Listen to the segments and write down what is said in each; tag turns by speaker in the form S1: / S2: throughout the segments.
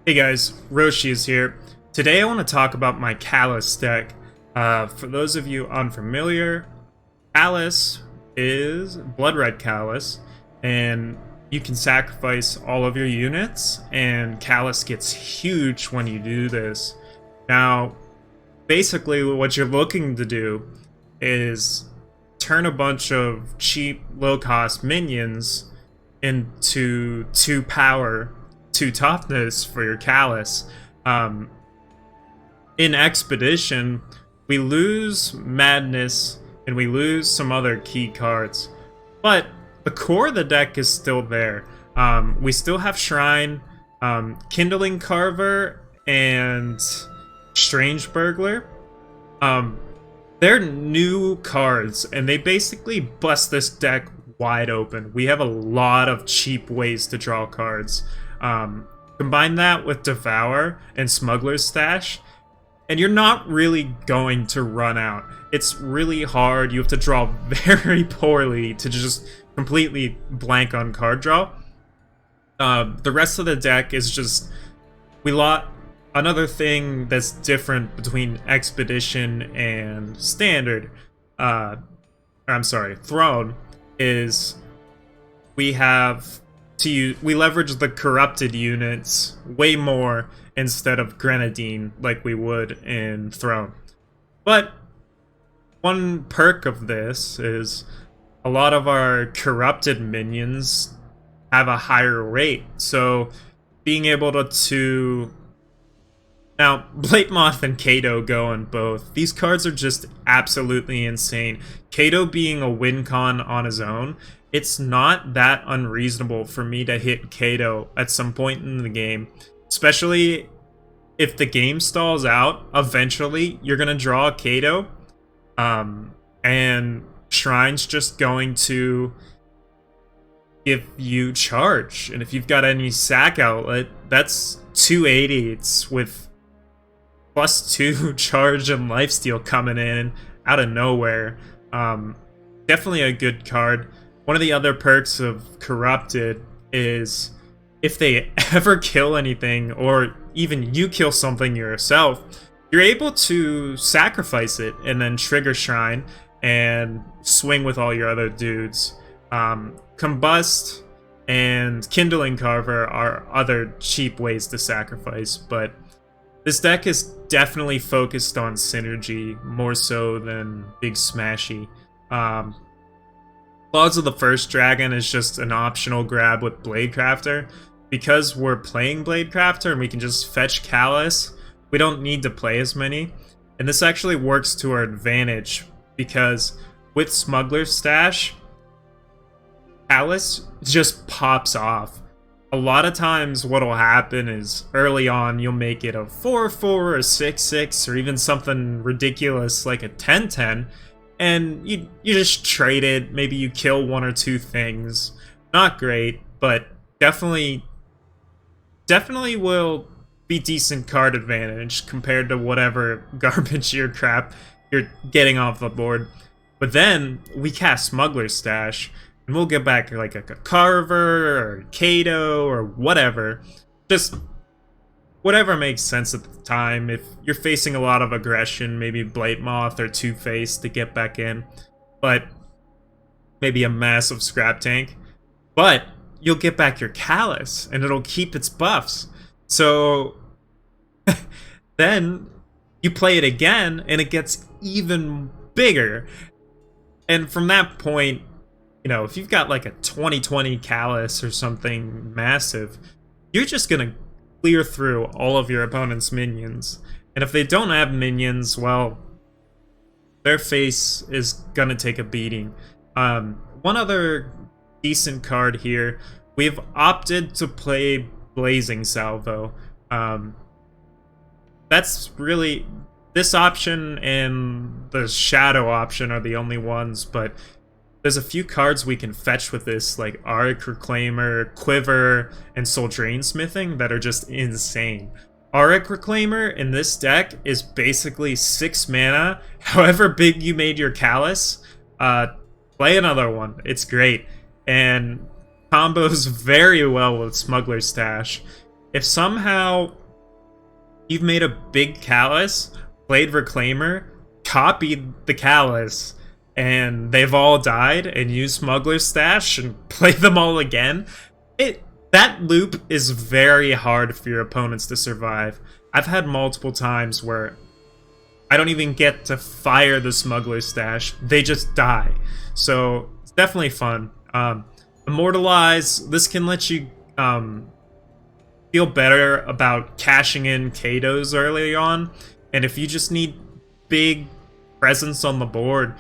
S1: Hey guys, Roshi is here. Today I want to talk about my Kalis deck. For those of you unfamiliar, Kalis is Bloodrite Kalis, and you can sacrifice all of your units, and Kalis gets huge when you do this. Now, basically what you're looking to do is turn a bunch of cheap, low-cost minions into 2 power, 2 toughness for your Kalis. In Expedition, we lose Madness and we lose some other key cards, but the core of the deck is still there. We still have Shrine, Kindling Carver, and Strange Burglar. They're new cards, and they basically bust this deck wide open. We have a lot of cheap ways to draw cards. Combine that with Devour and Smuggler's Stash, and you're not really going to run out. It's really hard. You have to draw very poorly to just completely blank on card draw. The rest of the deck is just... Another thing that's different between Expedition and Standard, Throne, is we leverage the corrupted units way more instead of Grenadine like we would in Throne. But one perk of this is a lot of our corrupted minions have a higher rate, so being able to now, Blade Moth and Kato go on both. These cards are just absolutely insane. Kato being a wincon on his own, it's not that unreasonable for me to hit Kato at some point in the game. Especially if the game stalls out, eventually you're going to draw a Kato. And Shrine's just going to give you charge. And if you've got any sack outlet, that's 280s with +2 charge and lifesteal coming in out of nowhere. Definitely a good card. One of the other perks of Corrupted is if they ever kill anything, or even you kill something yourself, you're able to sacrifice it and then trigger Shrine and swing with all your other dudes. Combust and Kindling Carver are other cheap ways to sacrifice, but this deck is definitely focused on synergy more so than big smashy. Claws of the First Dragon is just an optional grab with Bladecrafter. Because we're playing Bladecrafter and we can just fetch Kalis, we don't need to play as many. And this actually works to our advantage, because with Smuggler's Stash, Kalis just pops off. A lot of times what'll happen is early on you'll make it a 4-4 or a 6-6 or even something ridiculous like a 10-10, and you just trade it. Maybe you kill 1 or 2 things. Not great, but definitely will be decent card advantage compared to whatever garbage or crap you're getting off the board. But then we cast Smuggler's Stash, and we'll get back like a Carver or Kato or whatever. Just whatever makes sense at the time. If you're facing a lot of aggression, maybe Blade Moth or Two-Face to get back in. But maybe a massive Scraptank. But you'll get back your Kalis, and it'll keep its buffs. So then you play it again, and it gets even bigger. And from that point, you know, if you've got like a 2020 Kalis or something massive, you're just going to clear through all of your opponent's minions. And if they don't have minions, well, their face is going to take a beating. One other decent card here, we've opted to play Blazing Salvo. That's really... This option and the Shadow option are the only ones, but there's a few cards we can fetch with this, like Auric Reclaimer, Quiver, and Soul Drain Smithing, that are just insane. Auric Reclaimer in this deck is basically 6 mana. However big you made your Kalis, play another one. It's great. And combos very well with Smuggler's Stash. if somehow you've made a big Kalis, played Reclaimer, copied the Kalis, and they've all died, and used Smuggler's Stash and play them all again, that loop is very hard for your opponents to survive. I've had multiple times where I don't even get to fire the Smuggler's Stash, they just die. So it's definitely fun. Immortalize, this can let you feel better about cashing in Katos early on, and if you just need big presence on the board,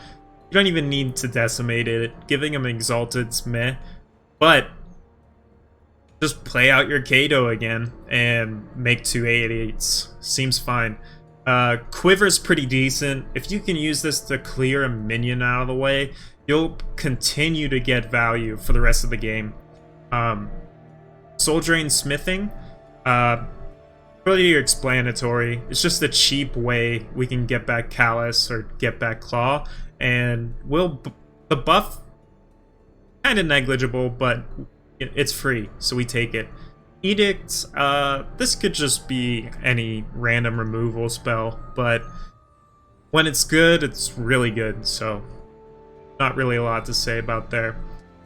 S1: you don't even need to decimate it. Giving him Exalted's meh, but just play out your Kato again and make 2 8/8s. Seems fine. Quiver's pretty decent. If you can use this to clear a minion out of the way, you'll continue to get value for the rest of the game. Soul Drain Smithing, pretty explanatory. It's just a cheap way we can get back Kalis or get back Claw, and the buff kind of negligible, but it's free, so we take it. Edict, this could just be any random removal spell, but when it's good, it's really good, so not really a lot to say about there.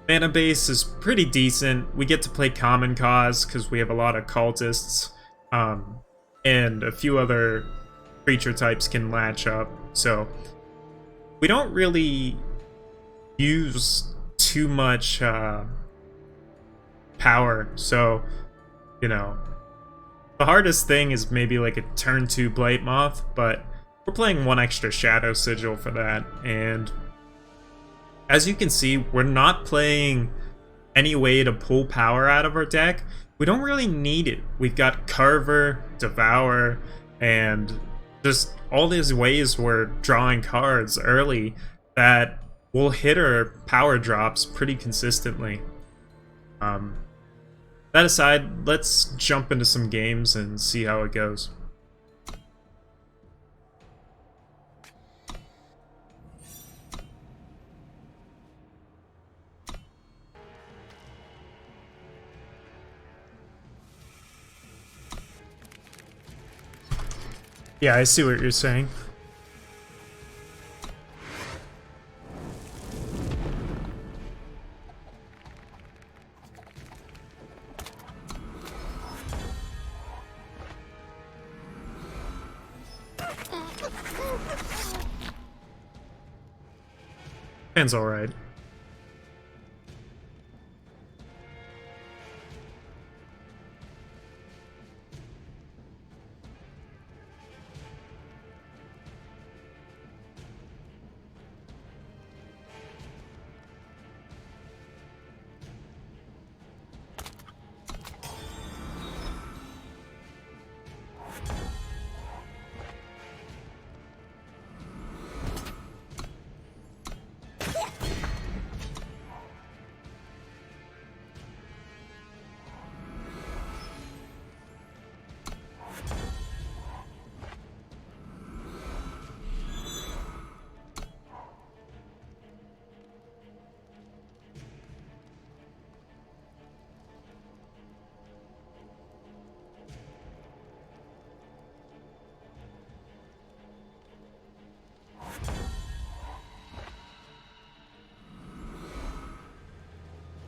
S1: Mana base is pretty decent. We get to play Common Cause because we have a lot of cultists, and a few other creature types can latch up, so we don't really use too much power, so you know, the hardest thing is maybe like a turn 2 Blight Moth, but we're playing 1 extra Shadow Sigil for that, and as you can see, we're not playing any way to pull power out of our deck. We don't really need it. We've got Carver, Devour, and just all these ways we're drawing cards early that will hit our power drops pretty consistently. That aside, let's jump into some games and see how it goes. Yeah, I see what you're saying. Hand's alright.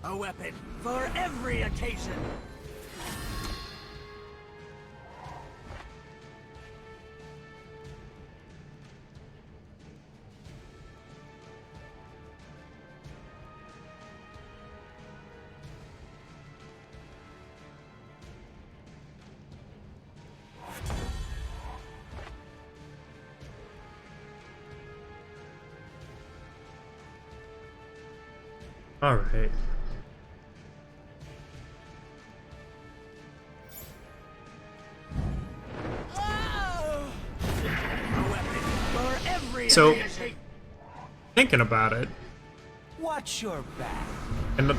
S2: A weapon for every occasion.
S1: All right. So, thinking about it,
S2: watch your back.
S1: And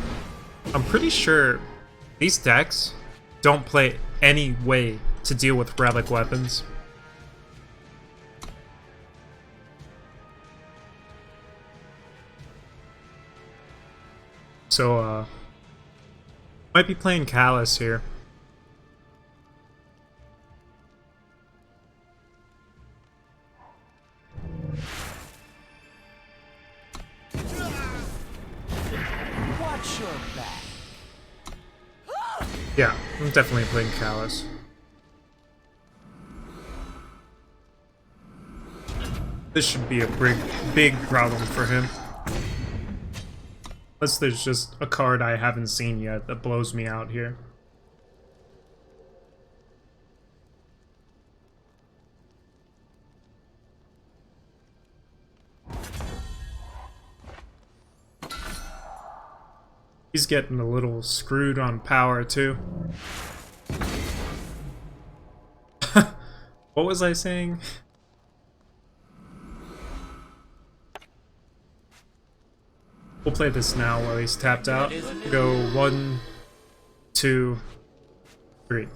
S1: I'm pretty sure these decks don't play any way to deal with relic weapons. So, might be playing Kalis here.
S2: Watch your back.
S1: Yeah, I'm definitely playing Kalis. This should be a big problem for him. Unless there's just a card I haven't seen yet that blows me out here. He's getting a little screwed on power, too. What was I saying? We'll play this now while he's tapped out. Go 1, 2, 3.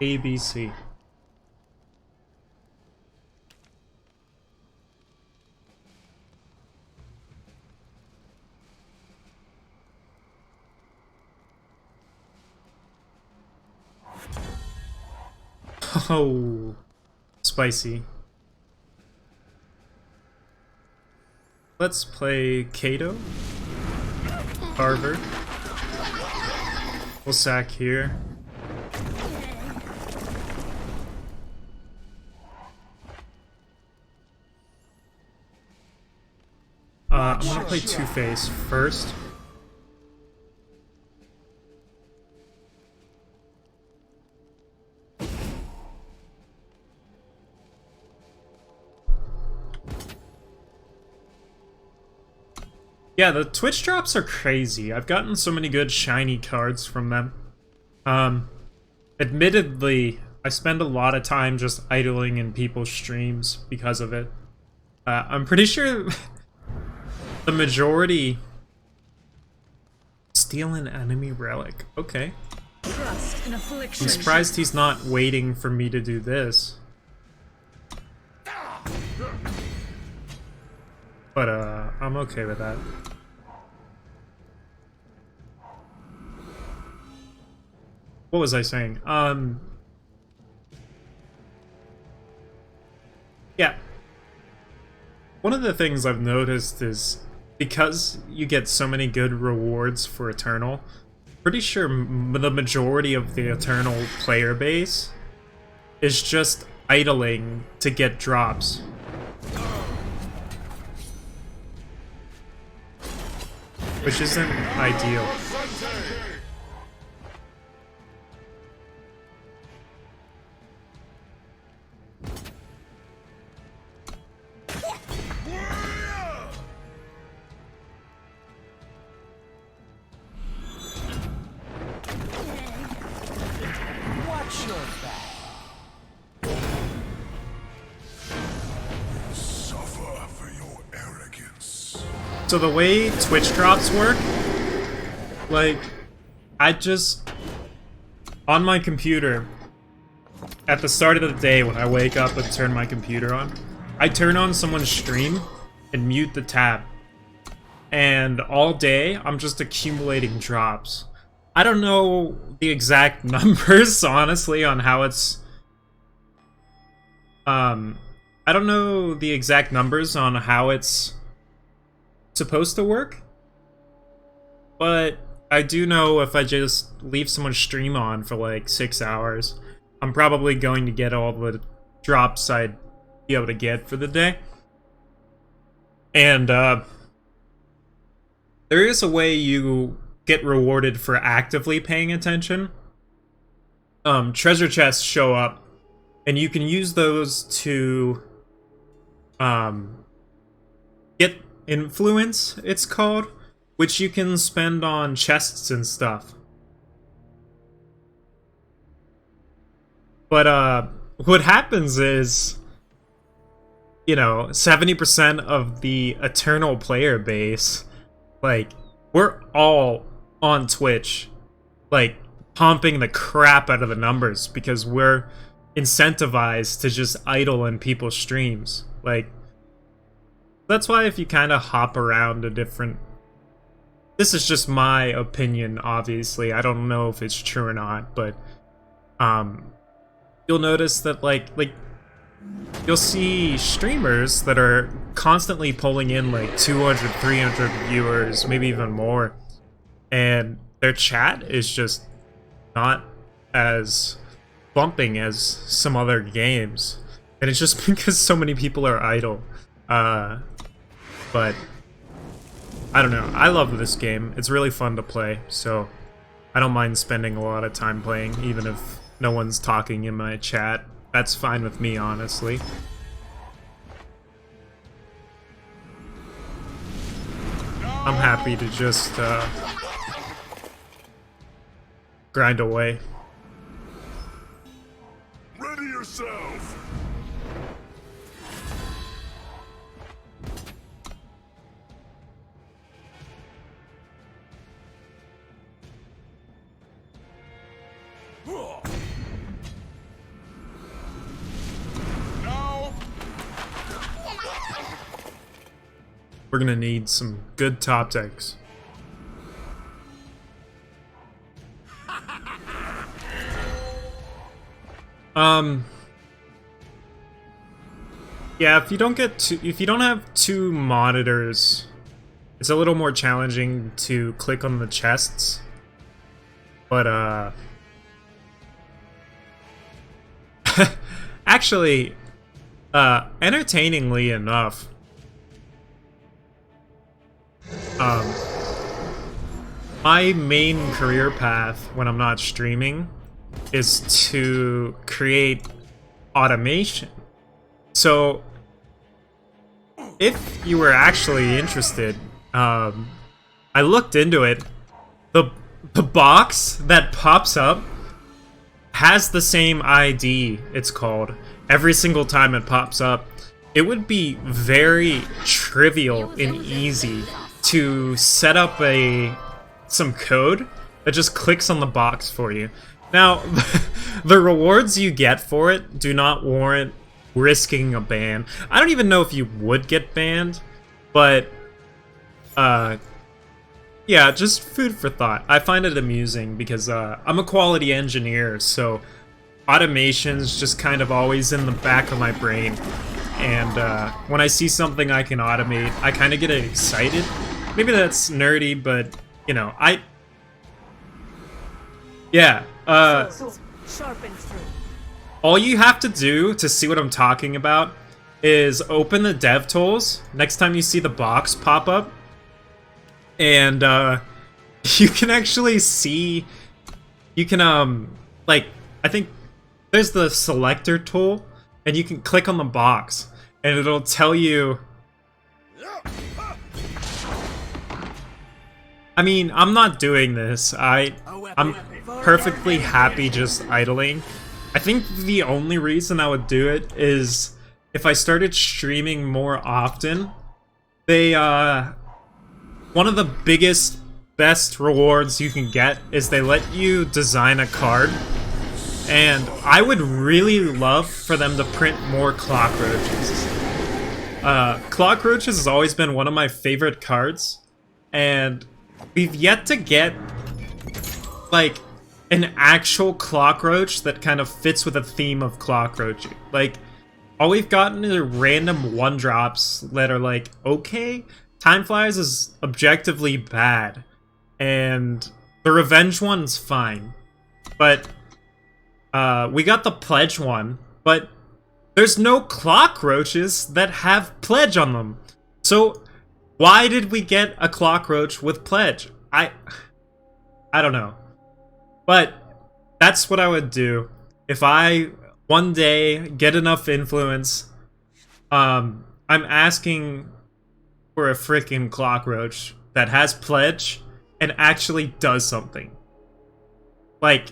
S1: A, B, C. Oh, spicy. Let's play Kato, Carver. We'll sack here. I'm gonna play Two-Face first. Yeah, the Twitch drops are crazy. I've gotten so many good shiny cards from them. Admittedly, I spend a lot of time just idling in people's streams because of it. I'm pretty sure the majority steal an enemy relic. Okay.
S3: Trust and affliction.
S1: I'm surprised he's not waiting for me to do this. But I'm okay with that. What was I saying? Yeah. One of the things I've noticed is because you get so many good rewards for Eternal, pretty sure the majority of the Eternal player base is just idling to get drops. Which isn't ideal.
S2: Watch your back.
S4: Suffer for your arrogance.
S1: So the way Twitch drops work, like, I just, on my computer, at the start of the day when I wake up and turn my computer on, I turn on someone's stream and mute the tab. And all day, I'm just accumulating drops. I don't know the exact numbers, honestly, on how it's... I don't know the exact numbers on how it's supposed to work. But I do know if I just leave someone's stream on for like 6 hours, I'm probably going to get all the drops I'd be able to get for the day. And there is a way you get rewarded for actively paying attention. Treasure chests show up, and you can use those to get influence, it's called, which you can spend on chests and stuff. But what happens is, you know, 70% of the Eternal player base, like, we're all on Twitch, like, pumping the crap out of the numbers because we're incentivized to just idle in people's streams. Like, that's why if you kind of hop around to different... This is just my opinion, obviously. I don't know if it's true or not, but you'll notice that, like you'll see streamers that are constantly pulling in like 200, 300 viewers, maybe even more. And their chat is just not as bumping as some other games. And it's just because so many people are idle. But I don't know. I love this game. It's really fun to play, so I don't mind spending a lot of time playing, even if no one's talking in my chat. That's fine with me, honestly. I'm happy to just grind away.
S4: Ready yourself!
S1: We're gonna need some good top decks. Yeah, if you don't have two monitors, it's a little more challenging to click on the chests. But actually, entertainingly enough, my main career path when I'm not streaming is to create automation. So, if you were actually interested, I looked into it. The box that pops up has the same ID, it's called, every single time it pops up. It would be very trivial and easy to set up some code that just clicks on the box for you. Now, the rewards you get for it do not warrant risking a ban. I don't even know if you would get banned, but yeah, just food for thought. I find it amusing because I'm a quality engineer, so automation's just kind of always in the back of my brain. And when I see something I can automate, I kind of get excited. Maybe that's nerdy, but, you know, yeah. All you have to do to see what I'm talking about is open the dev tools next time you see the box pop up. And you can actually see, you can, like, I think there's the selector tool, and you can click on the box, and it'll tell you. I mean, I'm not doing this. I'm perfectly happy just idling. I think the only reason I would do it is if I started streaming more often. One of the biggest, best rewards you can get is they let you design a card. And I would really love for them to print more cockroaches. Cockroaches has always been one of my favorite cards. And we've yet to get, like, an actual cockroach that kind of fits with a theme of cockroach. Like, all we've gotten are random one-drops that are like, okay, Time Flies is objectively bad, and the Revenge one's fine. But, we got the Pledge one, but there's no cockroaches that have Pledge on them. So, why did we get a cockroach with Pledge? I don't know. But that's what I would do if I one day get enough influence. I'm asking for a freaking cockroach that has Pledge and actually does something. Like,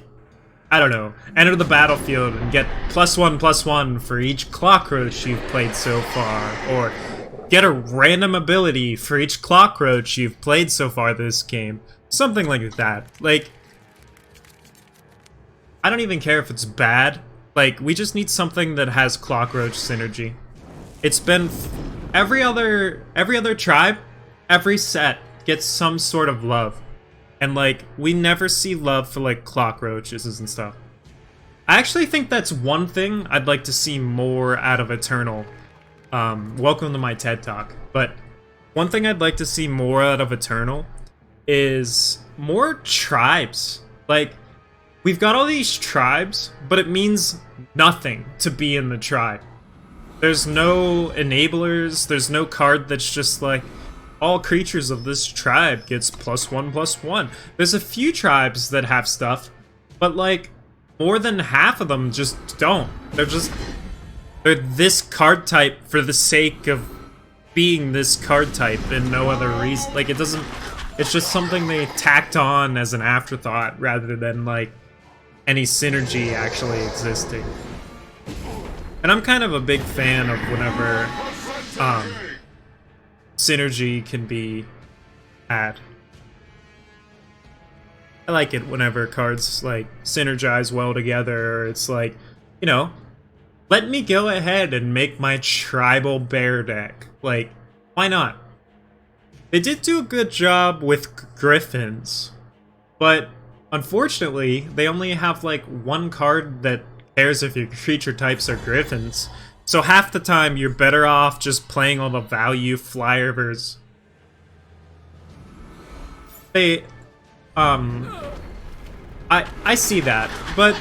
S1: I don't know, enter the battlefield and get +1/+1 for each cockroach you've played so far, or get a random ability for each cockroach you've played so far this game. Something like that. Like, I don't even care if it's bad. Like, we just need something that has cockroach synergy. It's been every other tribe, every set gets some sort of love. And, like, we never see love for, like, cockroaches and stuff. I actually think that's one thing I'd like to see more out of Eternal. welcome to my TED Talk. But one thing I'd like to see more out of Eternal is more tribes. Like, we've got all these tribes, but it means nothing to be in the tribe. There's no enablers, there's no card that's just like, all creatures of this tribe gets +1/+1. There's a few tribes that have stuff, but like, more than half of them just don't. They're this card type for the sake of being this card type and no other reason. Like, it's just something they tacked on as an afterthought rather than like any synergy actually existing. And I'm kind of a big fan of whenever synergy can be had. I like it whenever cards like synergize well together. It's like, you know, let me go ahead and make my tribal bear deck. Like, why not? They did do a good job with griffins, but unfortunately, they only have like one card that cares if your creature types are griffins. So half the time, you're better off just playing all the value flyovers. They, I see that, but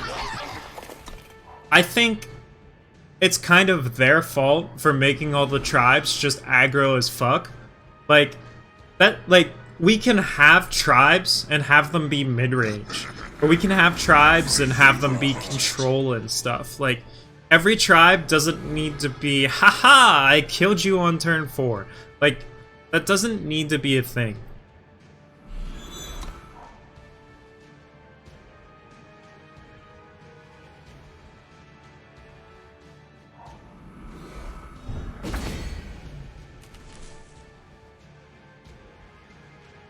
S1: I think it's kind of their fault for making all the tribes just aggro as fuck. Like, we can have tribes and have them be mid-range. Or we can have tribes and have them be control and stuff. Like, every tribe doesn't need to be, haha, I killed you on turn 4. Like, that doesn't need to be a thing.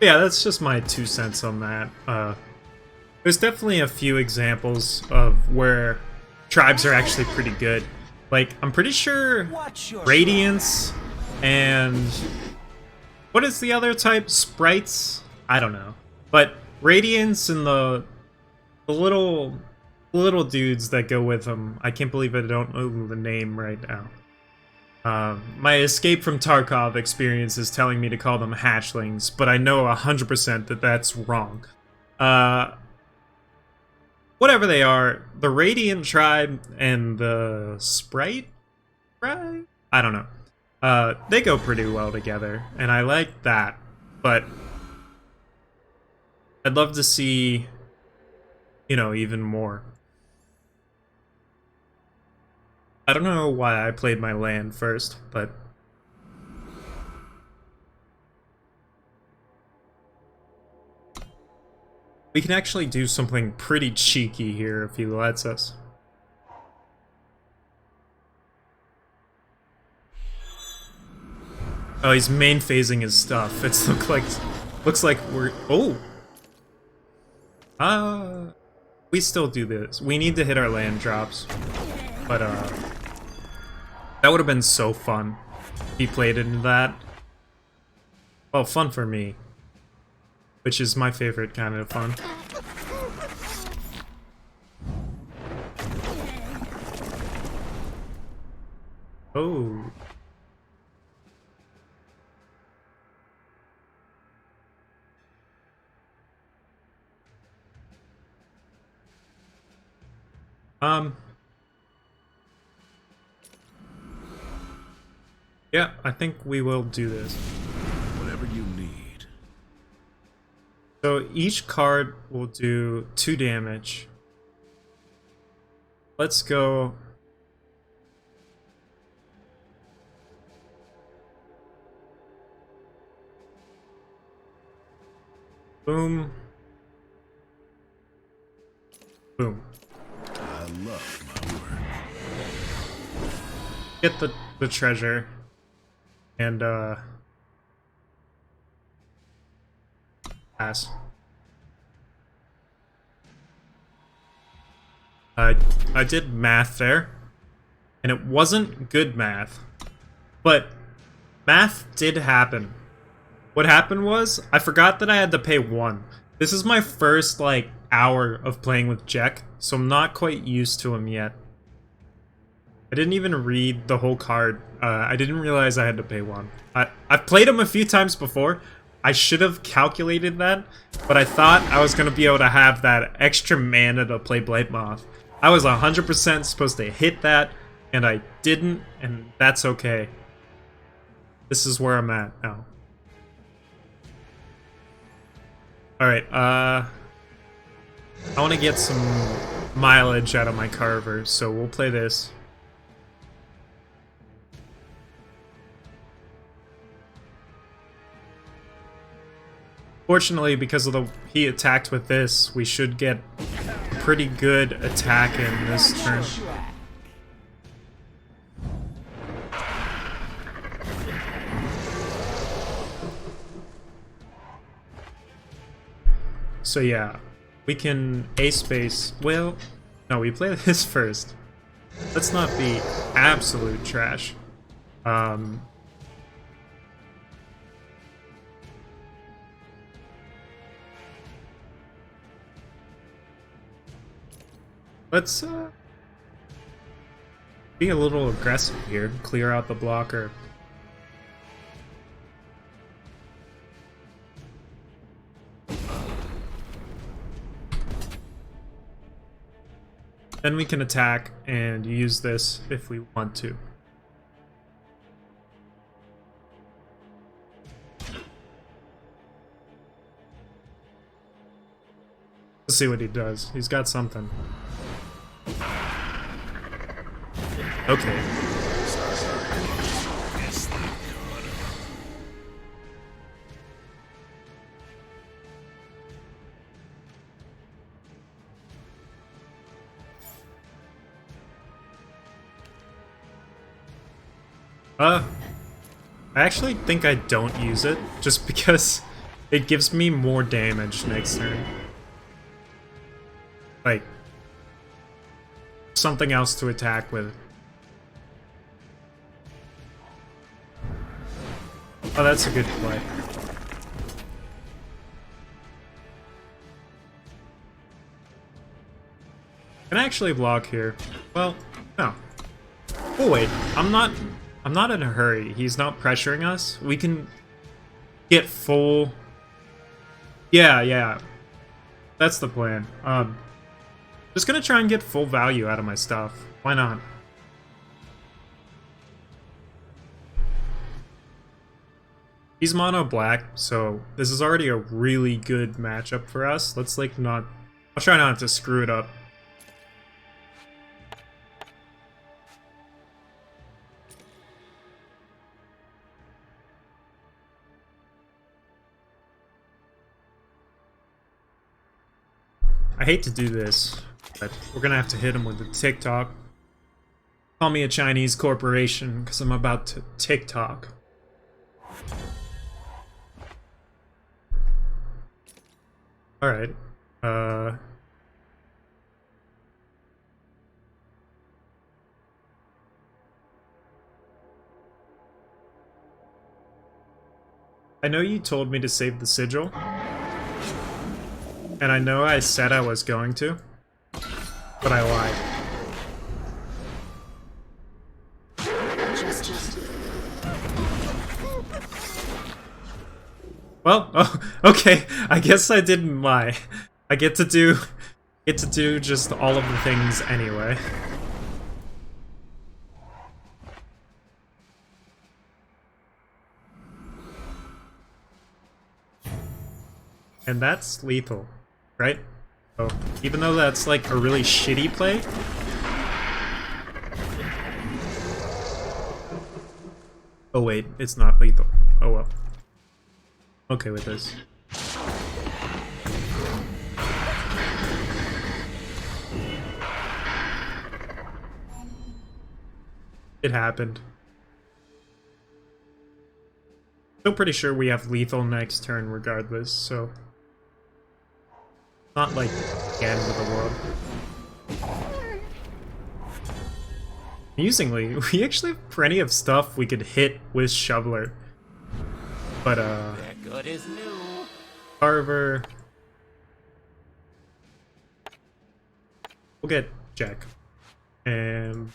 S1: Yeah, that's just my 2 cents on that. There's definitely a few examples of where tribes are actually pretty good. Like, I'm pretty sure Radiance and... what is the other type? Sprites? I don't know. But Radiance and the little dudes that go with them. I can't believe I don't know the name right now. My Escape from Tarkov experience is telling me to call them hatchlings, but I know 100% that that's wrong. Whatever they are, the Radiant tribe and the Sprite tribe? I don't know. They go pretty well together, and I like that, but I'd love to see, you know, even more. I don't know why I played my land first, but... we can actually do something pretty cheeky here if he lets us. Oh, he's main phasing his stuff. It's looks like we're... oh! We still do this. We need to hit our land drops. But, that would have been so fun if he played into that. Well, fun for me. Which is my favorite kind of fun. Oh. Yeah, I think we will do this.
S4: Whatever you need.
S1: So each card will do 2 damage. Let's go. Boom. Boom.
S4: I love my work.
S1: Get the treasure. And, pass. I did math there, and it wasn't good math, but math did happen. What happened was, I forgot that I had to pay 1. This is my first, like, hour of playing with Jekk, so I'm not quite used to him yet. I didn't even read the whole card. I didn't realize I had to pay one. I've played him a few times before. I should have calculated that, but I thought I was going to be able to have that extra mana to play Blight Moth. I was 100% supposed to hit that, and I didn't, and that's okay. This is where I'm at now. Alright, I want to get some mileage out of my Carver, so we'll play this. Fortunately, because of the he attacked with this, we should get pretty good attack in this turn. So yeah, we can A-space. Well, no, we play this first. Let's not be absolute trash. Let's be a little aggressive here. Clear out the blocker. Then we can attack and use this if we want to. Let's see what he does. He's got something. Okay. I actually think I don't use it, just because it gives me more damage next turn. Like, something else to attack with. Oh, that's a good play. Can I actually block here? Well, no. Oh wait, I'm not in a hurry. He's not pressuring us. We can get full. Yeah. That's the plan. Just gonna try and get full value out of my stuff. Why not? He's mono black, so this is already a really good matchup for us. Let's like not. I'll try not to screw it up. I hate to do this, but we're gonna have to hit him with the TikTok. Call me a Chinese corporation, because I'm about to TikTok. Alright. I know you told me to save the sigil. And I know I said I was going to, but I lied. Well, oh, okay. I guess I didn't lie. I get to do just all of the things anyway. And that's lethal. Right? So, even though that's like a really shitty play. Oh wait, it's not lethal. Oh well. Okay with this. It happened. Still pretty sure we have lethal next turn regardless, so... Not like the end of the world. Amusingly, we actually have plenty of stuff we could hit with Shoveler. But
S2: That good is new.
S1: Carver. We'll get Jekk. And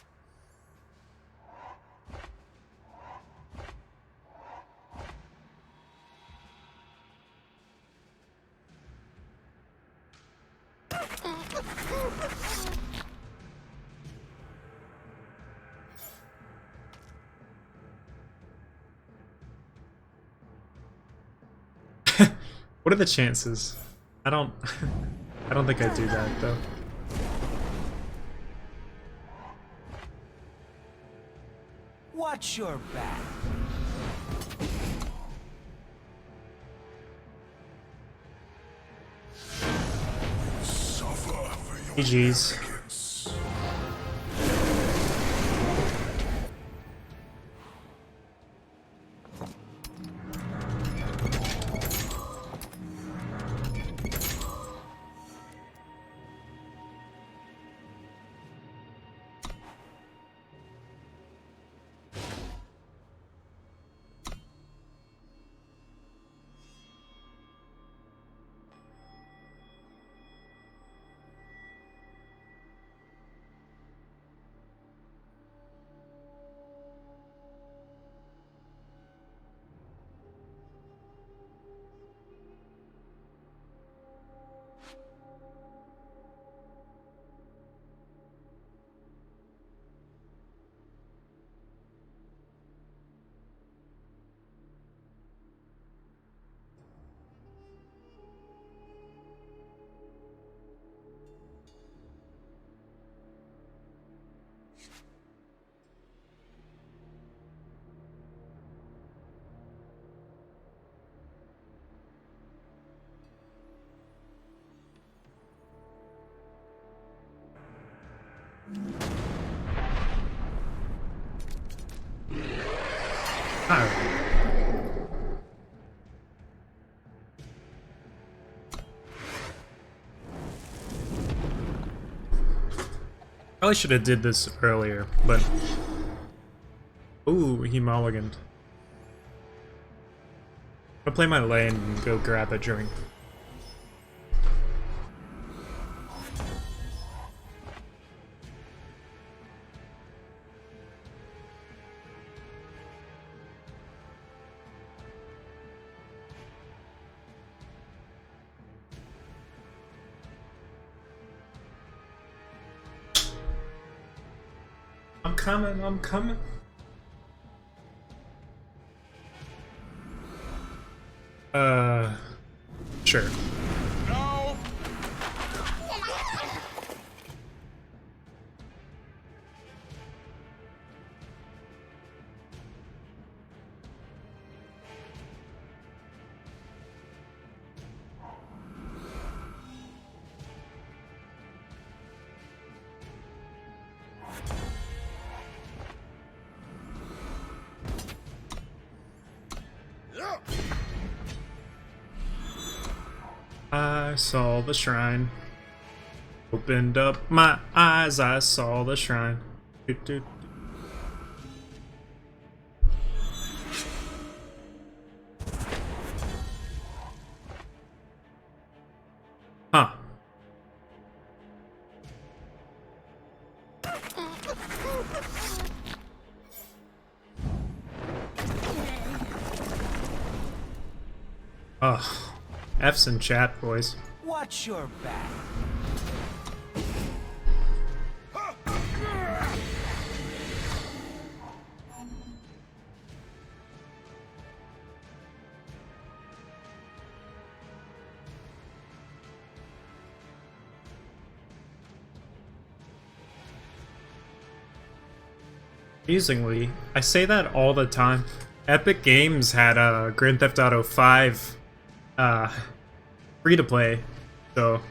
S1: What are the chances? I don't I don't think I'd do that though.
S2: Watch your back.
S4: Suffer for your
S1: GG's.
S4: arrogance.
S1: Probably should have did this earlier, but ooh, he mulliganed. I'll play my lane and go grab a drink. I'm coming. Sure.
S4: No!
S1: I saw the shrine. Opened up my eyes, I saw the shrine. Doot, doot. Huh. Ugh. F's in chat, boys.
S2: Watch your back.
S1: Amusingly, I say that all the time. Epic Games had Grand Theft Auto 5 free to play, so it's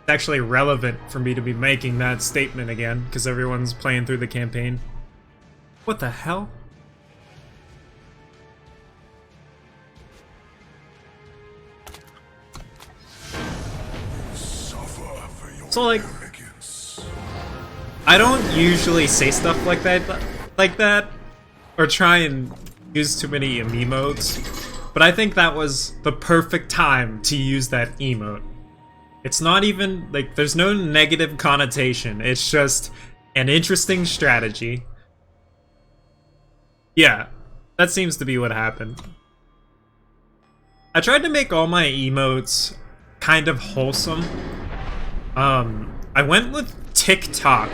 S1: actually relevant for me to be making that statement again because everyone's playing through the campaign. What the hell?
S4: Suffer for your
S1: So, like,
S4: arrogance.
S1: I don't usually say stuff like that, or try and use too many emotes, but I think that was the perfect time to use that emote. It's not even, like, there's no negative connotation, it's just an interesting strategy. Yeah, that seems to be what happened. I tried to make all my emotes kind of wholesome, I went with TikTok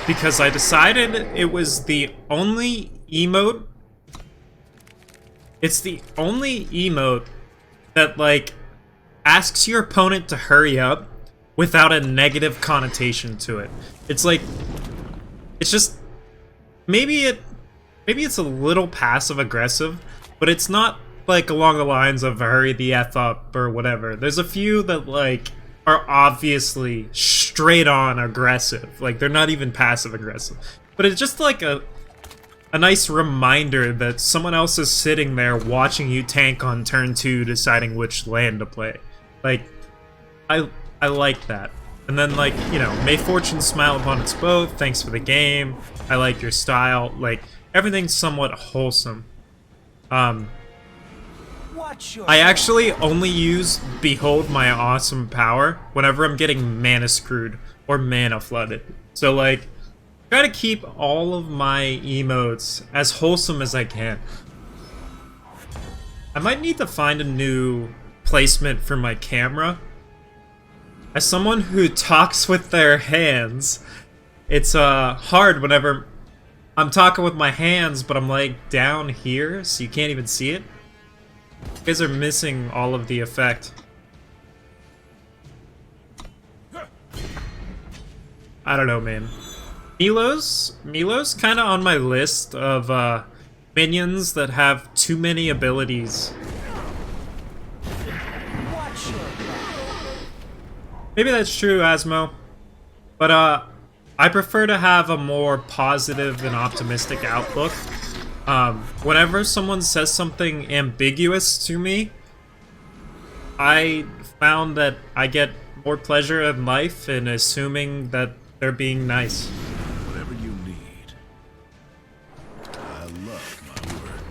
S1: because I decided it was the only emote. It's the only emote that, like, asks your opponent to hurry up without a negative connotation to it. It's like, it's just, maybe it's a little passive aggressive, but it's not like along the lines of hurry the F up or whatever. There's a few that, like, are obviously straight on aggressive. Like, they're not even passive aggressive. But it's just like a nice reminder that someone else is sitting there watching you tank on turn 2, deciding which land to play. Like, I like that. And then, like, you know, may fortune smile upon us both, thanks for the game, I like your style, like, everything's somewhat wholesome. I actually only use Behold My Awesome Power whenever I'm getting mana screwed or mana flooded. So, like, try to keep all of my emotes as wholesome as I can. I might need to find a new placement for my camera. As someone who talks with their hands, it's hard whenever I'm talking with my hands, but I'm like down here, so you can't even see it. You guys are missing all of the effect. I don't know, man. Milo's kind of on my list of minions that have too many abilities. Maybe that's true, Asmo. But I prefer to have a more positive and optimistic outlook. Whenever someone says something ambiguous to me, I found that I get more pleasure in life in assuming that they're being nice.
S4: Whatever you need. I love my work.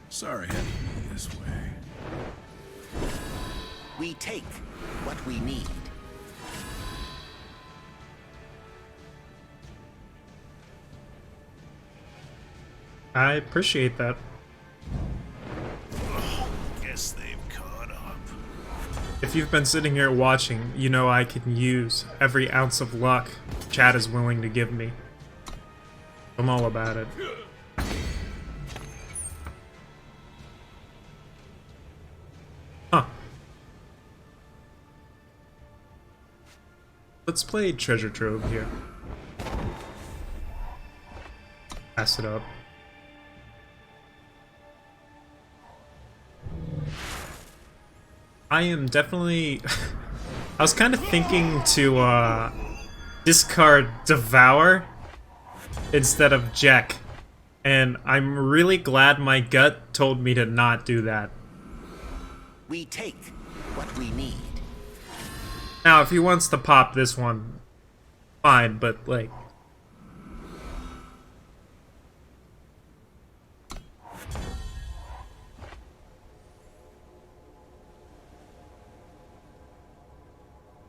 S4: Sorry, had to be this way.
S5: We take what we need.
S1: I appreciate that.
S4: Guess they've caught up.
S1: If you've been sitting here watching, you know I can use every ounce of luck Chad is willing to give me. I'm all about it. Huh. Let's play Treasure Trove here. Pass it up. I am definitely... I was kind of thinking to discard Devour instead of Jekk, and I'm really glad my gut told me to not do that.
S5: We take what we need.
S1: Now, if he wants to pop this one, fine, but, like...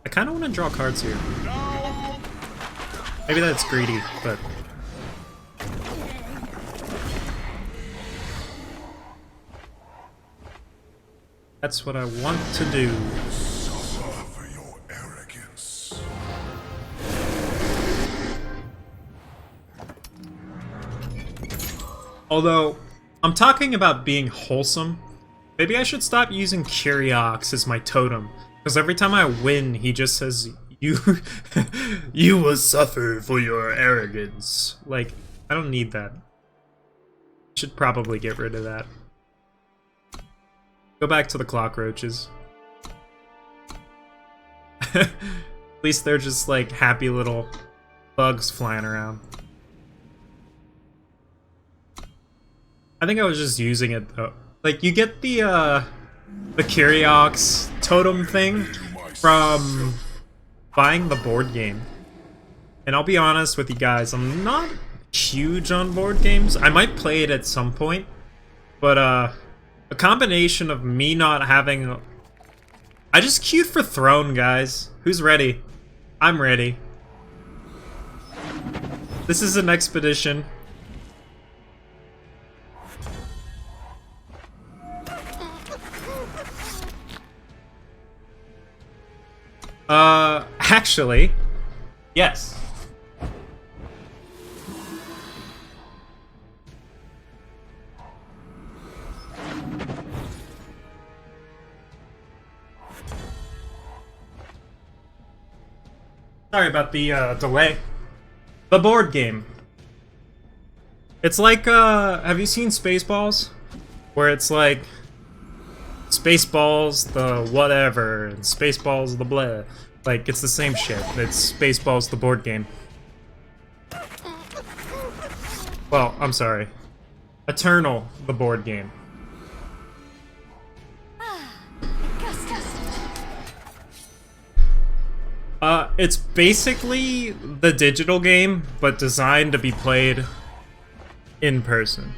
S1: I kind of want to draw cards here. Maybe that's greedy, but... That's what I want to do.
S4: Suffer for your arrogance.
S1: Although, I'm talking about being wholesome. Maybe I should stop using Curiox as my totem. Because every time I win, he just says, you will suffer for your arrogance. Like, I don't need that. Should probably get rid of that. Go back to the cockroaches. At least they're just like happy little bugs flying around. I think I was just using it though. Like, you get the Curiox totem thing from buying the board game. And I'll be honest with you guys, I'm not huge on board games. I might play it at some point, but a combination of me not having... I just queued for Throne, guys. Who's ready? I'm ready. This is an expedition. Actually, yes. Sorry about the delay. The board game. It's like, have you seen Spaceballs? Where it's like, Spaceballs the whatever, and Spaceballs the blah. Like, it's the same shit. It's Spaceballs the board game. Well, I'm sorry. Eternal the board game. It's basically the digital game, but designed to be played in person.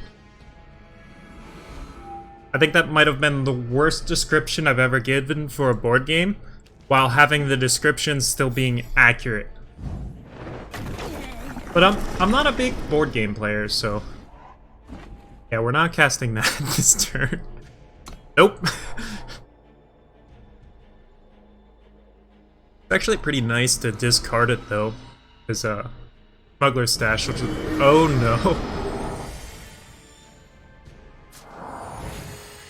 S1: I think that might have been the worst description I've ever given for a board game, while having the description still being accurate. But I'm not a big board game player, so yeah, we're not casting that this turn. Nope. It's actually pretty nice to discard it though, because Smuggler stash, which is, oh no.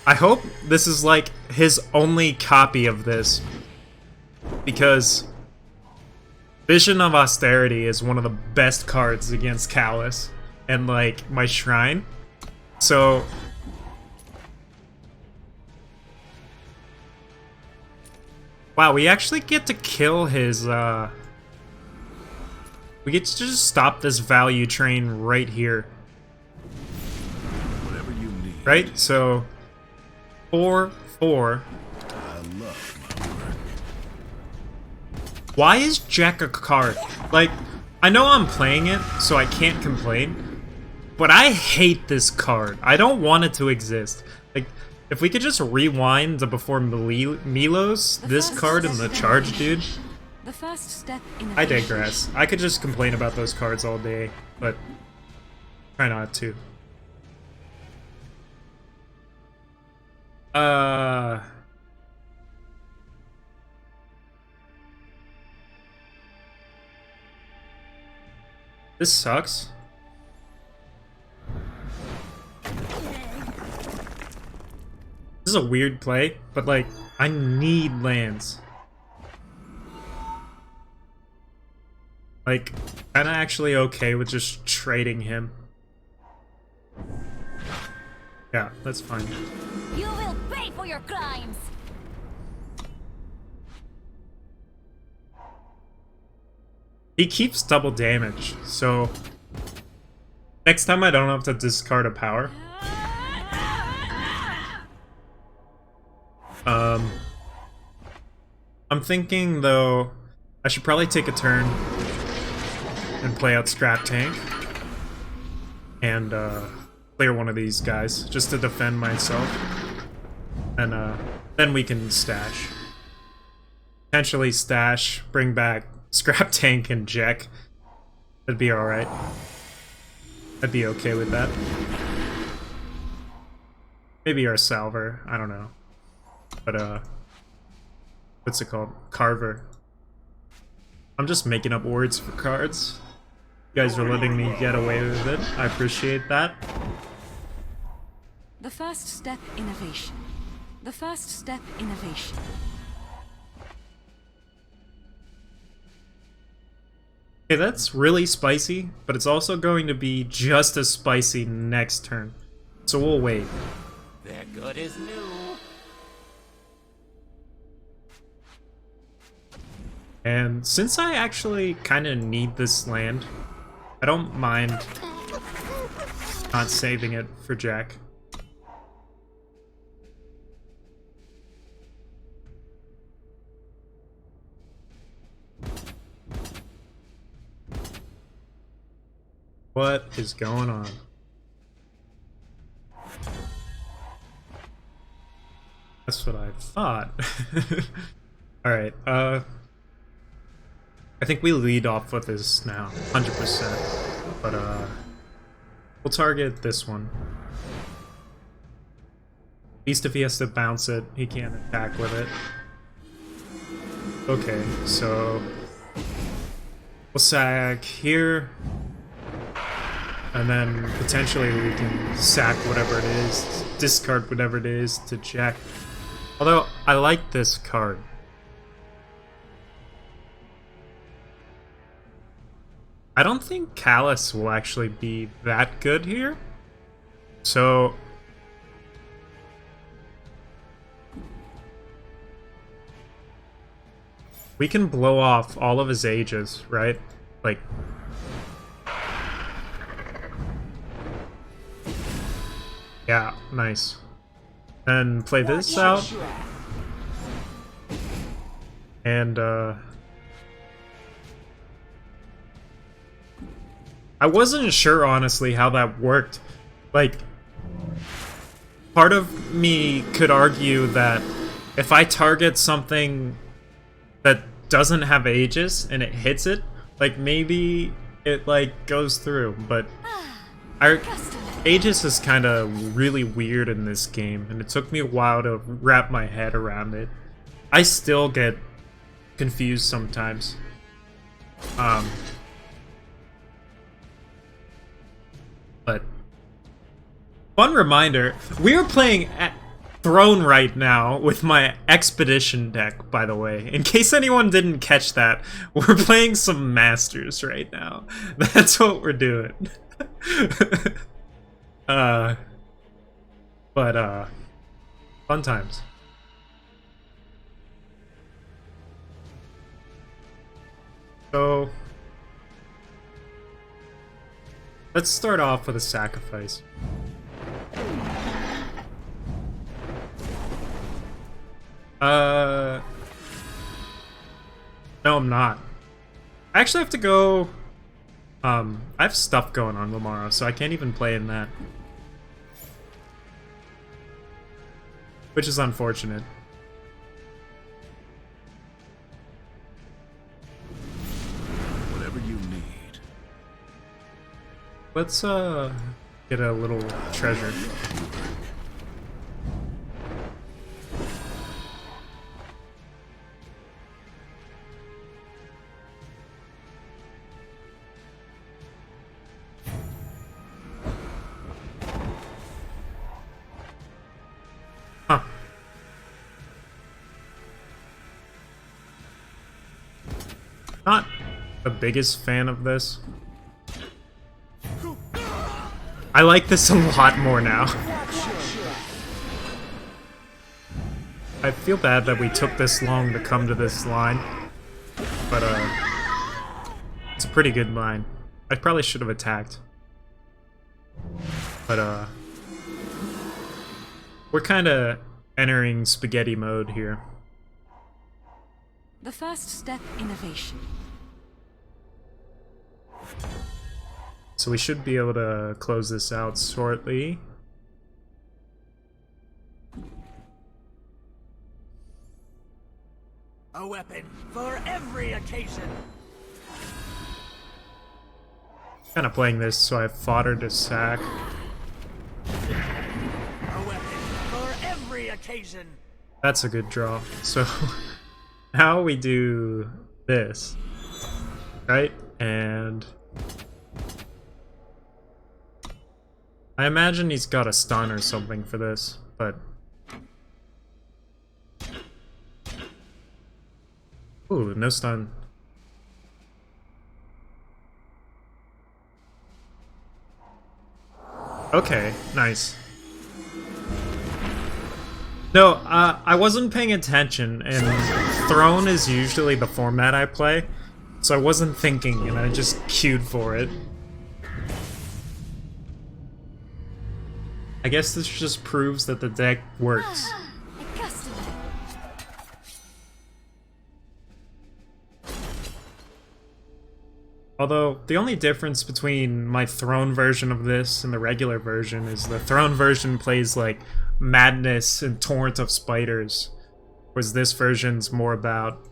S1: I hope this is like his only copy of this, because Vision of Austerity is one of the best cards against Kalis and like my shrine. So wow, we actually get to kill his we get to just stop this value train right here.
S4: Whatever you need.
S1: Right? So 4/4.
S4: I love my work.
S1: Why is Jekk a card? Like, I know I'm playing it, so I can't complain, but I hate this card. I don't want it to exist. Like, if we could just rewind to before Milos, this card and the charge dude.
S3: The first step in
S1: I digress. I could just complain about those cards all day, but try not to. This sucks. This is a weird play, but like, I need lands. Like, kinda actually okay with just trading him. Yeah, that's fine.
S3: You will pay for your crimes.
S1: He keeps double damage, so next time I don't have to discard a power. I'm thinking though, I should probably take a turn and play out Scraptank and clear one of these guys just to defend myself, and then we can stash. Potentially stash, bring back Scraptank and Jekk. That'd be alright. I'd be okay with that. Maybe our Salver, I don't know. But what's it called? Carver. I'm just making up words for cards. You guys are letting me get away with it. I appreciate that.
S3: The first step innovation. The first step innovation.
S1: Okay, that's really spicy, but it's also going to be just as spicy next turn. So we'll wait.
S5: They're good as new.
S1: And since I actually kind of need this land, I don't mind not saving it for Jekk. What is going on? That's what I thought. Alright, I think we lead off with this now, 100%. But we'll target this one. At least if he has to bounce it, he can't attack with it. Okay, so we'll sack here. And then potentially we can sack whatever it is, discard whatever it is to Jekk. Although, I like this card. I don't think Kalis will actually be that good here. So we can blow off all of his ages, right? Like, yeah, nice. And play this out. And I wasn't sure, honestly, how that worked. Like, part of me could argue that if I target something that doesn't have Aegis and it hits it, like, maybe it, like, goes through. But Aegis is kind of really weird in this game, and it took me a while to wrap my head around it. I still get confused sometimes. But fun reminder, we are playing at Throne right now with my Expedition deck, by the way. In case anyone didn't catch that, we're playing some Masters right now. That's what we're doing. Fun times. So let's start off with a sacrifice. No, I'm not. I actually have to go. I have stuff going on tomorrow, so I can't even play in that. Which is unfortunate.
S4: Whatever you need.
S1: Let's get a little treasure. Huh. Not the biggest fan of this. I like this a lot more now. I feel bad that we took this long to come to this line, but it's a pretty good line. I probably should have attacked, but we're kind of entering spaghetti mode here.
S3: The first step, innovation.
S1: So we should be able to close this out shortly.
S2: A weapon for every occasion.
S1: Kind of playing this so I have fodder to sack.
S2: A weapon for every occasion.
S1: That's a good draw. So now we do this, right? And I imagine he's got a stun or something for this, but ooh, no stun. Okay, nice. No, I wasn't paying attention, and Throne is usually the format I play, so I wasn't thinking, and I just queued for it. I guess this just proves that the deck works. Although, the only difference between my Throne version of this and the regular version is the Throne version plays like Madness and Torrent of Spiders, whereas this version's more about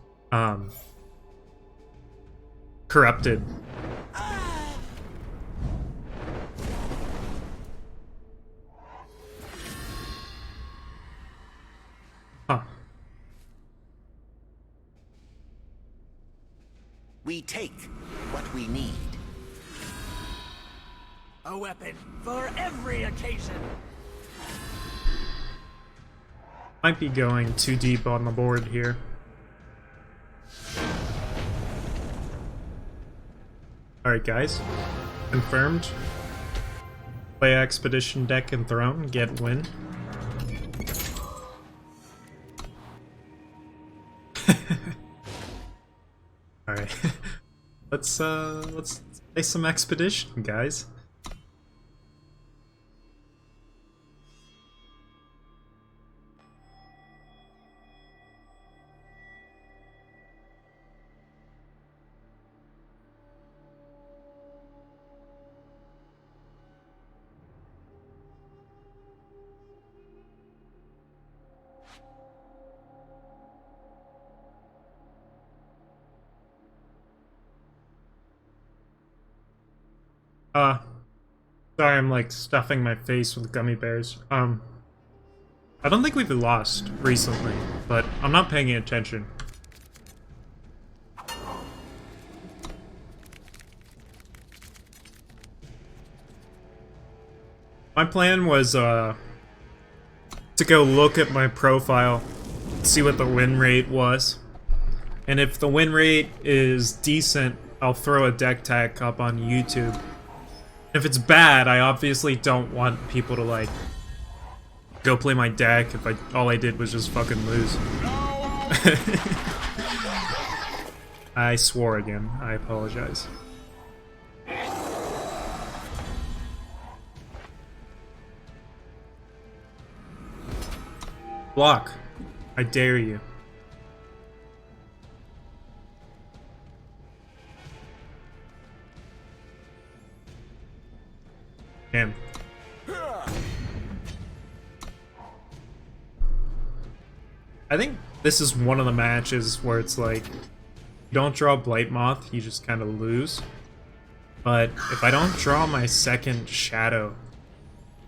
S1: Corrupted.
S5: what we need.
S2: A weapon for every occasion.
S1: Might be going too deep on the board here. Alright guys, confirmed. Play Expedition deck and Throne, get win. Alright. let's play some Expedition, guys. Sorry, I'm like stuffing my face with gummy bears. I don't think we've lost recently, but I'm not paying attention. My plan was, to go look at my profile, see what the win rate was. And if the win rate is decent, I'll throw a deck tag up on YouTube. If it's bad, I obviously don't want people to like go play my deck if all I did was just fucking lose. I swore again. I apologize. Block. I dare you. Damn. I think this is one of the matches where it's like, you don't draw Blight Moth, you just kind of lose. But if I don't draw my second Shadow,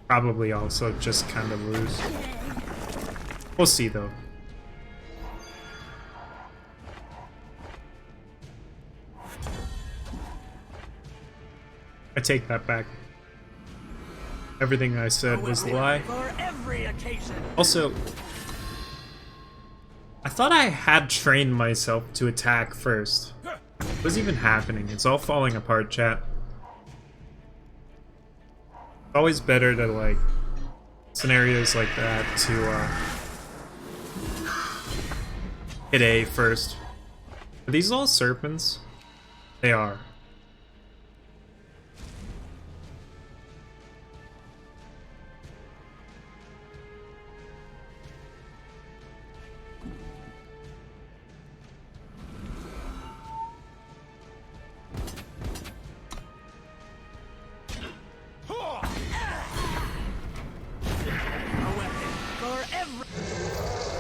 S1: probably also just kind of lose. We'll see though. I take that back. Everything I said was a lie.
S2: For every occasion.
S1: Also, I thought I had trained myself to attack first. What's even happening? It's all falling apart, chat. It's always better to, like, scenarios like that to, hit A first. Are these all serpents? They are.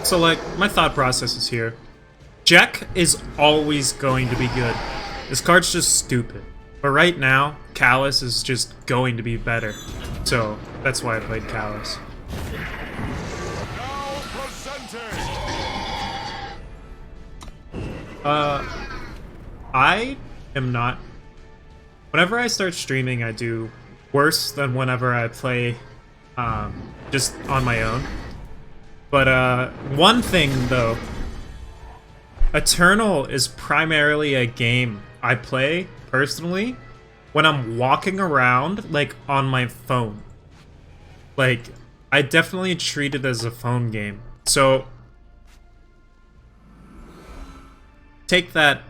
S1: So, like, my thought process is here. Jekk is always going to be good. This card's just stupid. But right now, Kalis is just going to be better. So, that's why I played Kalis. I am not... Whenever I start streaming, I do worse than whenever I play just on my own. But, one thing, though. Eternal is primarily a game I play, personally, when I'm walking around, like, on my phone. Like, I definitely treat it as a phone game. So, take that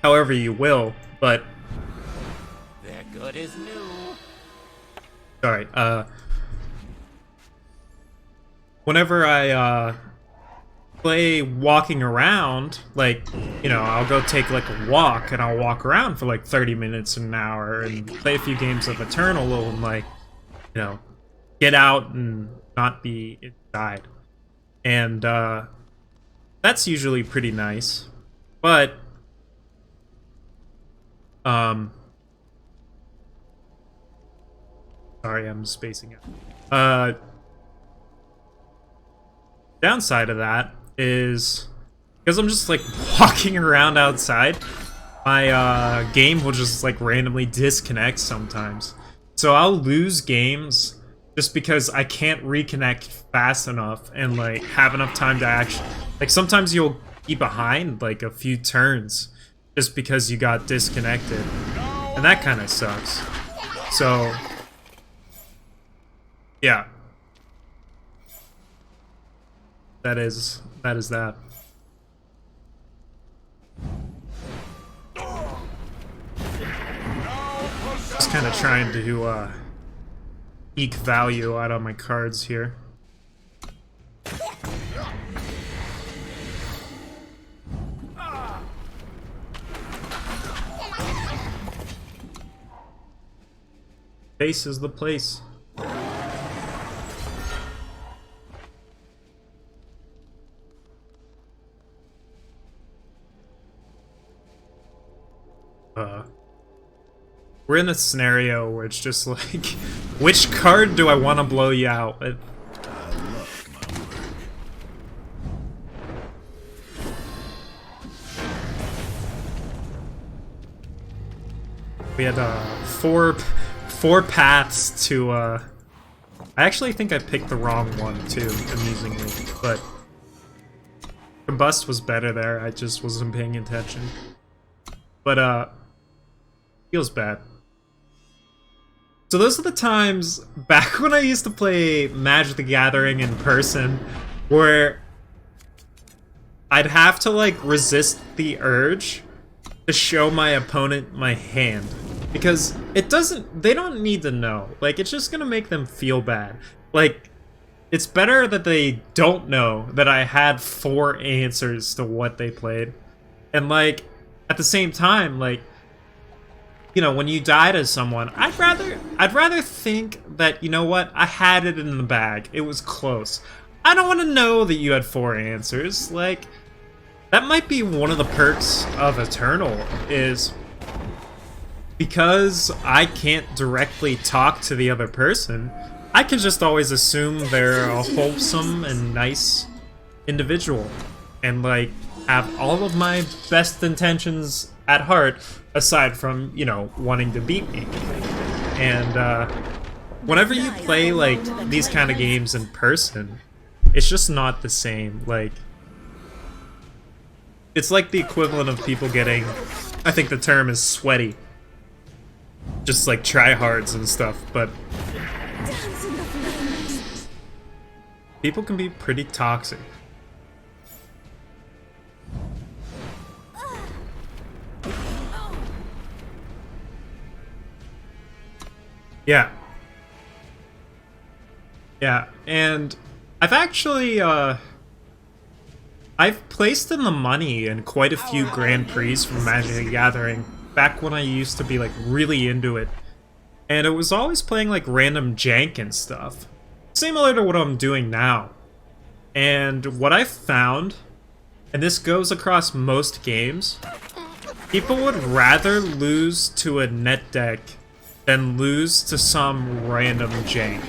S1: however you will, but...
S5: They're good as new.
S1: Sorry, whenever I, play walking around, like, you know, I'll go take, like, a walk, and I'll walk around for, like, 30 minutes, an hour, and play a few games of Eternal, and, like, you know, get out and not be inside. And, that's usually pretty nice. But, sorry, I'm spacing out. Downside of that is because I'm just like walking around outside, my game will just like randomly disconnect sometimes. So I'll lose games just because I can't reconnect fast enough and like have enough time to actually, like sometimes you'll be behind like a few turns just because you got disconnected, and that kind of sucks. So yeah, that is that. Just kind of trying to eke value out of my cards here. Base is the place. We're in a scenario where it's just like, which card do I want to blow you out with? We had four paths to I actually think I picked the wrong one too, amusingly, but Combust was better there. I just wasn't paying attention. But feels bad. So those are the times back when I used to play Magic the Gathering in person where I'd have to like resist the urge to show my opponent my hand, because they don't need to know. Like, it's just gonna make them feel bad. Like, it's better that they don't know that I had 4 answers to what they played. And like, at the same time, like, you know, when you die to someone, I'd rather think that, you know what, I had it in the bag. It was close. I don't want to know that you had 4 answers. Like, that might be one of the perks of Eternal, is because I can't directly talk to the other person, I can just always assume they're a wholesome and nice individual, and like have all of my best intentions at heart, aside from, you know, wanting to beat me. And whenever you play like these kind of games in person, it's just not the same. Like, it's like the equivalent of people getting, I think the term is sweaty, just like tryhards and stuff, but people can be pretty toxic. Yeah. Yeah, and I've actually, I've placed in the money in quite a few Grand Prix from Magic the Gathering, back when I used to be, like, really into it. And it was always playing, like, random jank and stuff. Similar to what I'm doing now. And what I've found, and this goes across most games, people would rather lose to a net deck than lose to some random jank.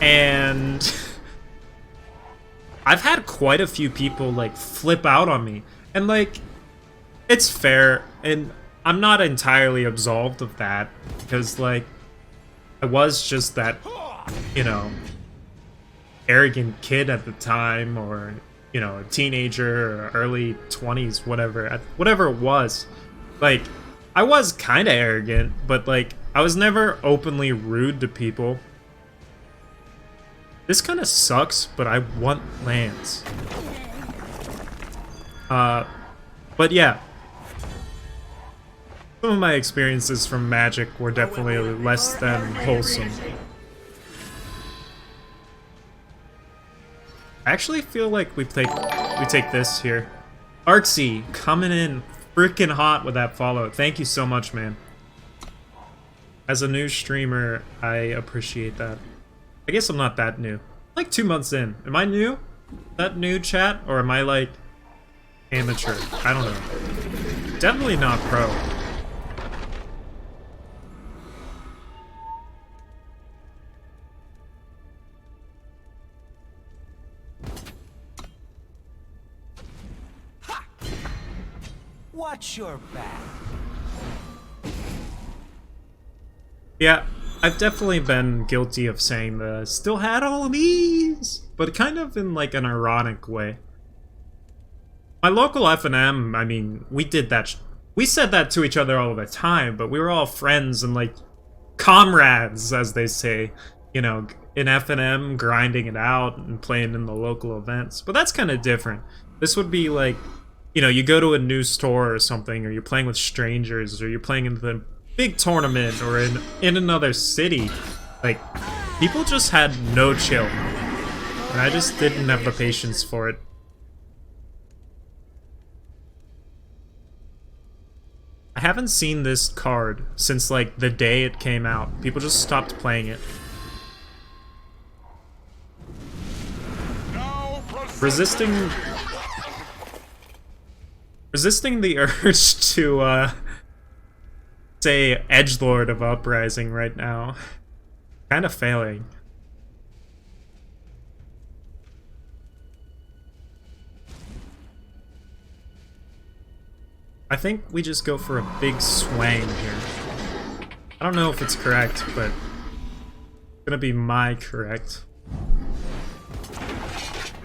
S1: And I've had quite a few people like flip out on me, and like, it's fair, and I'm not entirely absolved of that, because like, I was just that, you know, arrogant kid at the time, or, you know, a teenager, or early 20s, whatever it was. Like, I was kind of arrogant, but like, I was never openly rude to people. This kind of sucks, but I want lands. But yeah. Some of my experiences from Magic were definitely less than wholesome. I actually feel like we take this here. Arksy coming in freaking hot with that follow. Thank you so much, man. As a new streamer, I appreciate that. I guess I'm not that new. Like 2 months in. Am I new? That new, chat? Or am I like amateur? I don't know. Definitely not pro.
S5: Watch your back.
S1: Yeah, I've definitely been guilty of saying that I still had all of these, but kind of in like an ironic way. My local F&M, I mean, we did that. We said that to each other all the time, but we were all friends and like comrades, as they say, you know, in F&M, grinding it out and playing in the local events. But that's kind of different. This would be like, you know, you go to a new store or something, or you're playing with strangers, or you're playing in the big tournament, or in another city. Like, people just had no chill. And I just didn't have the patience for it. I haven't seen this card since, like, the day it came out. People just stopped playing it. Resisting the urge to, say Edgelord of Uprising right now. Kind of failing. I think we just go for a big swang here. I don't know if it's correct, but it's gonna be my correct.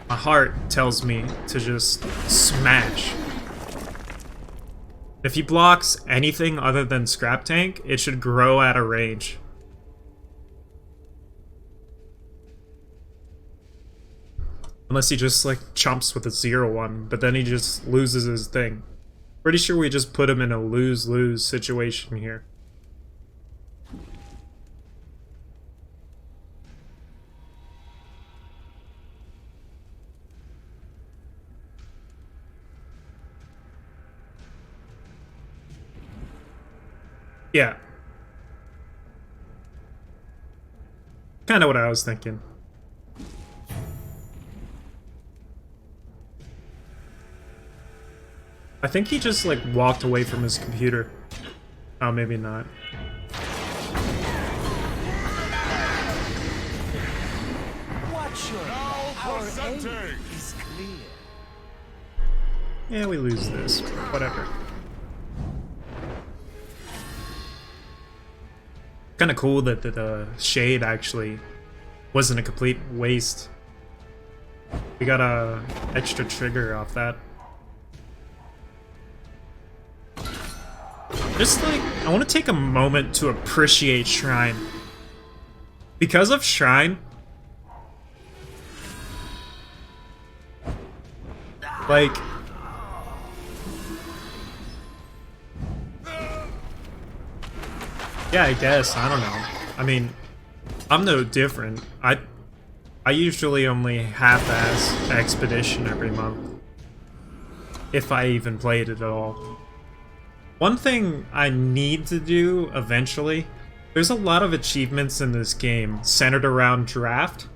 S1: My heart tells me to just smash. If he blocks anything other than Scraptank, it should grow out of range. Unless he just like chumps with a 0-1, but then he just loses his thing. Pretty sure we just put him in a lose-lose situation here. Yeah. Kind of what I was thinking. I think he just, like, walked away from his computer. Oh, maybe not.
S2: Watch your our aim is clear.
S1: Yeah, we lose this. Whatever. Kind of cool that the shade actually wasn't a complete waste. We got a extra trigger off that. Just like, I want to take a moment to appreciate Shrine. Because of Shrine, like, yeah, I guess, I don't know. I mean, I'm no different. I usually only half-ass Expedition every month. If I even played it at all. One thing I need to do eventually, there's a lot of achievements in this game centered around draft,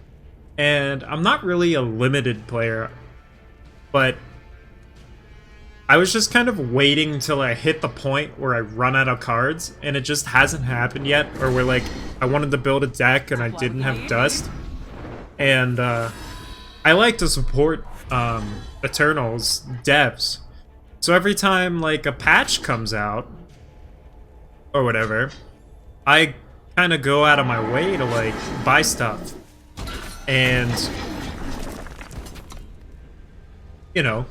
S1: and I'm not really a limited player, but I was just kind of waiting till I hit the point where I run out of cards, and it just hasn't happened yet, or where like I wanted to build a deck and I didn't have dust, and I like to support Eternal's devs. So every time, like, a patch comes out, or whatever, I kind of go out of my way to, like, buy stuff. And, you know,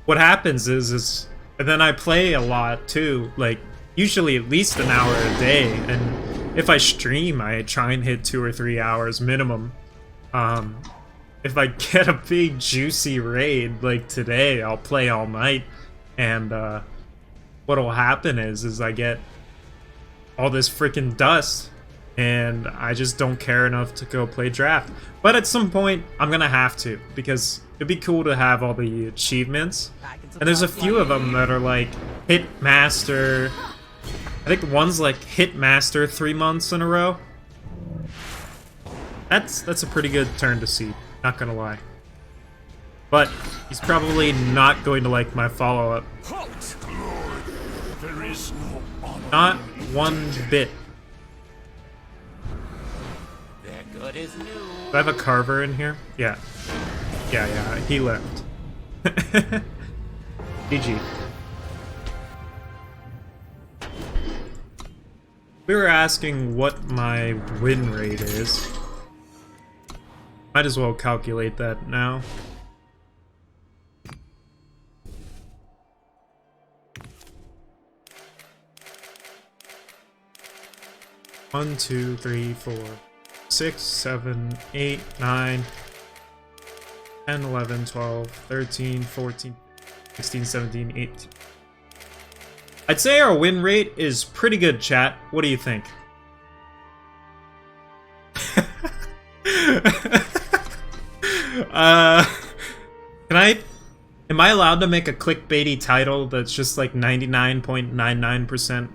S1: what happens is and then I play a lot, too, like, usually at least an hour a day, and if I stream, I try and hit 2 or 3 hours minimum. If I get a big juicy raid like today, I'll play all night, and what'll happen is I get all this freaking dust, and I just don't care enough to go play draft. But at some point, I'm gonna have to, because it'd be cool to have all the achievements, and there's a few of them that are like Hit Master. I think one's like Hit Master 3 months in a row. That's a pretty good turn to see. Not gonna lie. But he's probably not going to like my follow-up.
S4: There is no honor.
S1: Not one bit.
S5: They're good as new.
S1: Do I have a Carver in here? Yeah. Yeah, he left. GG. We were asking what my win rate is. Might as well calculate that now. One, 2, 3, 4, 6, 7, 8, 9, 10, 11, 12, 13, 14, 16, 17, 18. I'd say our win rate is pretty good, chat. What do you think? Am I allowed to make a clickbaity title that's just like 99.99%